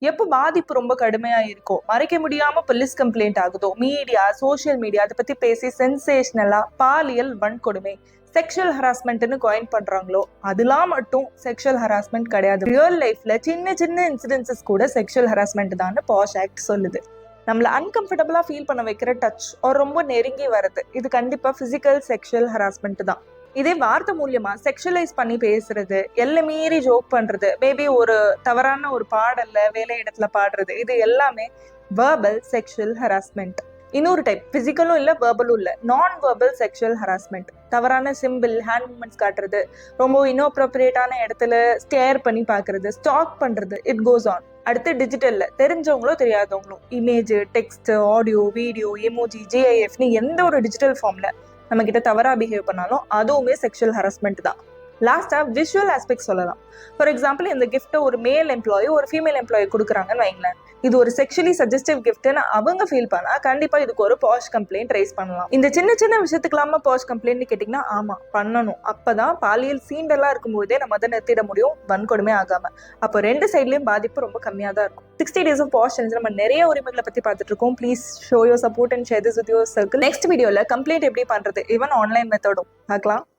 எப்போ பாதிப்பு ரொம்ப கடுமையா இருக்கோ, மறைக்க முடியாம போலீஸ் கம்ப்ளைண்ட் ஆகுதோ, மீடியா, சோசியல் மீடியா அதை பத்தி பேசி சென்சேஷனலா பாலியல் வன்கொடுமை, செக்ஷுவல் ஹராஸ்மெண்ட்னு காயின் பண்றாங்களோ, அதெல்லாம் மட்டும் செக்ஷுவல் ஹராஸ்மெண்ட் கிடையாது. ரியல் லைஃப்ல சின்ன சின்ன இன்சிடென்சஸ் கூட செக்ஷுவல் ஹராஸ்மெண்ட் தான் பாஷ் ஆக்ட் சொல்லுது. நம்மள அன்கம்ஃபர்டபுளா ஃபீல் பண்ண வைக்கிற டச் ரொம்ப நெருங்கி வருது, இது கண்டிப்பா பிசிக்கல் செக்ஷுவல் ஹராஸ்மெண்ட் தான். இதே வார்த்தை மூலியமா செக்ஷுவலைஸ் பண்ணி பேசுறது, எல்லை மீறி ஜோக் பண்றது, மேபி ஒரு தவறான ஒரு பாடல்ல வேலை இடத்துல பாடுறது, இது எல்லாமே வெர்பல் செக்ஷுவல் ஹராஸ்மெண்ட். இன்னொரு டைப் பிசிக்கலும் இல்ல வெர்பலும் இல்ல, நான் வெர்பல் செக்ஷுவல் ஹராஸ்மெண்ட். தவறான சிம்பிள், ஹேண்ட் மூமெண்ட்ஸ் காட்டுறது, ரொம்ப இன்அப்ரோப்ரியேட்டான இடத்துல ஸ்டேர் பண்ணி பாக்குறது, ஸ்டாக் பண்றது, இட் கோஸ் ஆன். அடுத்து டிஜிட்டல்ல தெரிஞ்சவங்களோ தெரியாதவங்களோ image, text, audio, video, emoji, ஜிஐஎஃப்னு எந்த ஒரு டிஜிட்டல் ஃபார்ம்ல நம்ம கிட்ட தவறா பிஹேவ் பண்ணாலும் அதுவுமே செக்ஷுவல் ஹராஸ்மெண்ட் தான். லாஸ்டா விஷுவல் ஆஸ்பெக்ட் சொல்லலாம். ஃபார் எக்ஸாம்பிள், இந்த கிஃப்ட்டை ஒரு மேல் எம்ப்ளாயி ஒரு ஃபீமேல் எம்ப்ளாயி கொடுக்குறாங்கன்னு வைங்களேன், இது ஒரு செக்ஷுவலி சஜஸ்டிவ் கிஃப்ட்னு அவங்க ஃபீல் பண்ணா கண்டிப்பா இதுக்கு ஒரு பாஷ் கம்ப்ளைண்ட் ரைஸ் பண்ணலாம். இந்த சின்ன சின்ன விஷயத்துக்கெல்லாம பாஷ் கம்ப்ளைண்ட் கேட்டீங்கன்னா ஆமா பண்ணணும். அப்பதான் பாலியல் சீண்டெல்லாம் இருக்கும்போதே நம்ம அதை நிறுத்திட முடியும், வன்கொடுமை ஆகாம. அப்போ ரெண்டு சைட்லயும் பாதிப்பு ரொம்ப கம்மியா தான் இருக்கும். 60 days of பாஷ் சேலஞ்ச் நம்ம நிறைய உரிமைகளை பத்தி பார்த்துட்டு இருக்கோம். Please show your support and share this with your circle. Next வீடியோல கம்ப்ளைண்ட் எப்படி பண்றது, ஈவன் ஆன்லைன் மெத்தடும் பார்க்கலாம்.